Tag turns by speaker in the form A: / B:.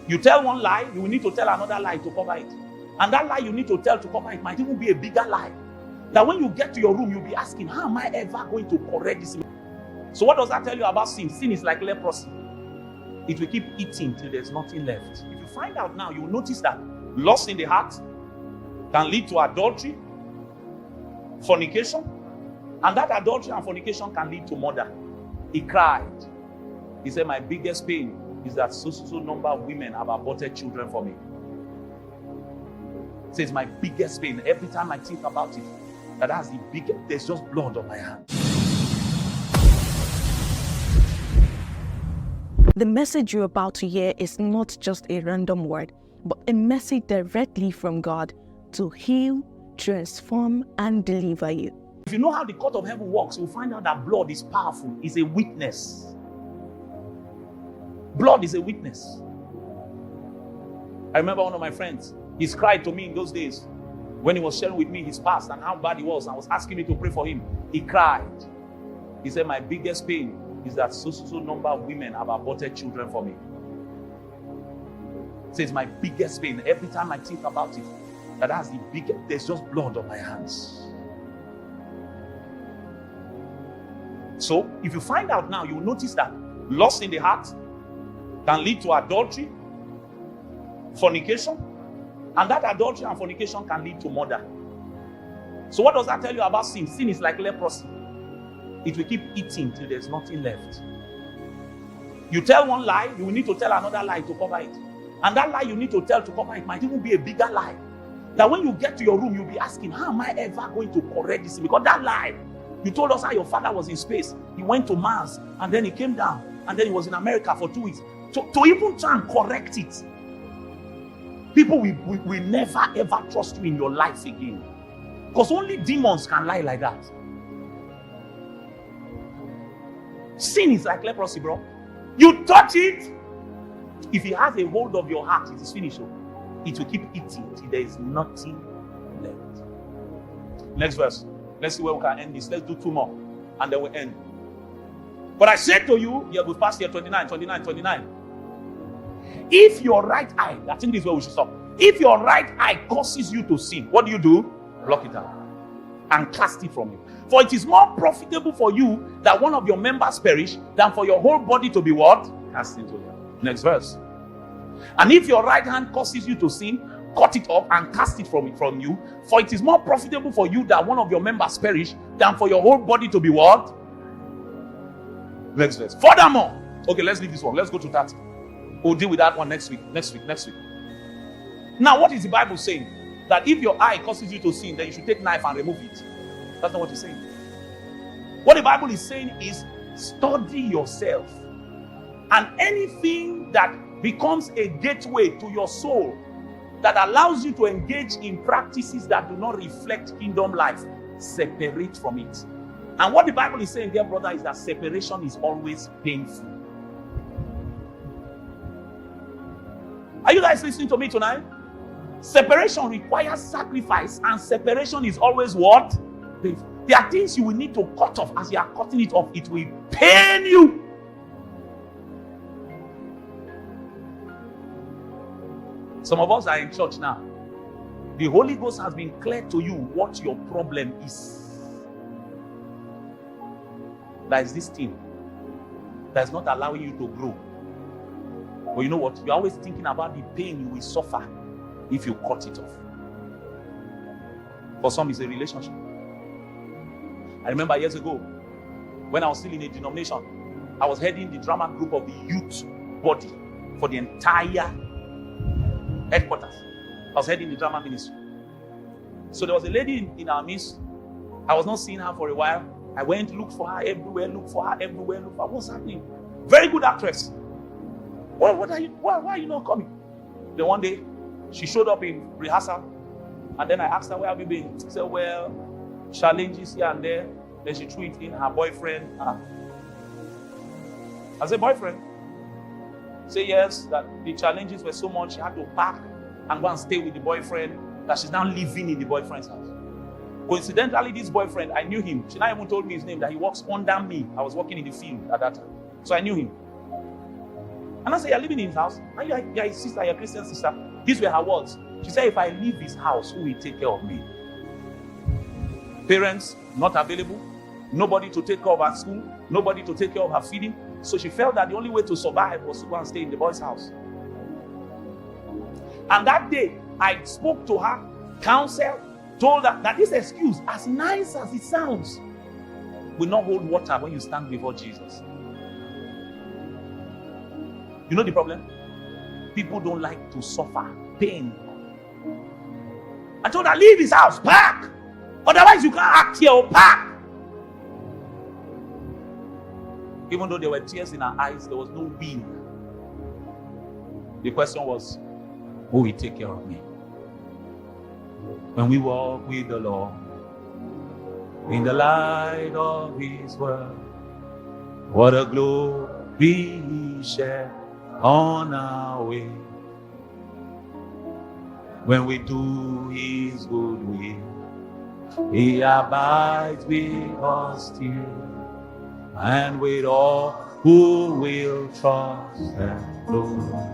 A: You tell one lie, you will need to tell another lie to cover it. And that lie you need to tell to cover it might even be a bigger lie. That when you get to your room, you'll be asking, how am I ever going to correct this? So what does that tell you about sin? Sin is like leprosy. It will keep eating till there's nothing left. If you find out now, you will notice that lust in the heart can lead to adultery, fornication, and that adultery and fornication can lead to murder. He cried. He said, my biggest pain is that so number of women have aborted children for me. He says, my biggest pain, every time I think about it, that's the biggest, there's just blood on my hand.
B: The message you're about to hear is not just a random word, but a message directly from God to heal, transform, and deliver you.
A: If you know how the court of heaven works, you'll find out that blood is powerful, it's a witness. Blood is a witness. I remember one of my friends, he cried to me in those days when he was sharing with me his past and how bad he was. I was asking me to pray for him. He cried. He said, my biggest pain is that so number of women have aborted children for me. He says, my biggest pain, every time I think about it, that's the biggest, there's just blood on my hands. So, if you find out now, you'll notice that lust in the heart can lead to adultery, fornication, and that adultery and fornication can lead to murder. So what does that tell you about sin? Sin is like leprosy. It will keep eating till there's nothing left. You tell one lie, you will need to tell another lie to cover it. And that lie you need to tell to cover it might even be a bigger lie. That when you get to your room, you'll be asking, how am I ever going to correct this? Because that lie, you told us how your father was in space. He went to Mars, and then he came down, and then he was in America for 2 weeks. To even try and correct it, people will never ever trust you in your life again. Because only demons can lie like that. Sin is like leprosy, bro. You touch it, if it has a hold of your heart, it is finished. It will keep eating till there is nothing left. Next verse. Let's see where we can end this. Let's do 2 more, and then we end. But I said to you, yeah, we passed here 29. If your right eye, I think this is where we should stop. If your right eye causes you to sin, what do? Block it out and cast it from you. For it is more profitable for you that one of your members perish than for your whole body to be what? Cast into hell. Next verse. And if your right hand causes you to sin, cut it off and cast it from you. For it is more profitable for you that one of your members perish than for your whole body to be what? Next verse. Furthermore, okay, let's leave this one. Let's go to 30. We'll deal with that one next week. Now, what is the Bible saying? That if your eye causes you to sin, then you should take knife and remove it. That's not what it's saying. What the Bible is saying is study yourself. And anything that becomes a gateway to your soul that allows you to engage in practices that do not reflect kingdom life, separate from it. And what the Bible is saying, dear brother, is that separation is always painful. Are you guys listening to me tonight? Separation requires sacrifice, and separation is always what? Painful. There are things you will need to cut off. As you are cutting it off, it will pain you. Some of us are in church now. The Holy Ghost has been clear to you what your problem is. That is this thing that's not allowing you to grow. But you know what? You're always thinking about the pain you will suffer if you cut it off. For some, it's a relationship. I remember years ago, when I was still in a denomination, I was heading the drama group of the youth body for the entire headquarters. I was heading the drama ministry. So there was a lady in our midst. I was not seeing her for a while. I went to look for her everywhere, What's happening? Very good actress. Why are you not coming? Then one day, she showed up in rehearsal, and then I asked her, where have you been? She said, well, challenges here and there. Then she threw it in her boyfriend. I said, boyfriend? Say yes, that the challenges were so much, she had to pack and go and stay with the boyfriend, that she's now living in the boyfriend's house. Coincidentally, this boyfriend, I knew him. She now even told me his name, that he works under me. I was working in the field at that time. So I knew him. And I said, you're living in his house? And you're his sister, you're a Christian sister. These were her words. She said, if I leave his house, who will take care of me? Parents not available. Nobody to take care of her school. Nobody to take care of her feeding. So she felt that the only way to survive was to go and stay in the boy's house. And that day, I spoke to her, counseled, told her that this excuse, as nice as it sounds, will not hold water when you stand before Jesus. You know the problem? People don't like to suffer pain. I told her, leave his house, pack. Otherwise, you can't act here or pack. Even though there were tears in her eyes, there was no will. The question was, who will take care of me? When we walk with the Lord in the light of his word, what a glory he shared on our way. When we do his good will, he abides with us still, and with all who will trust and flow.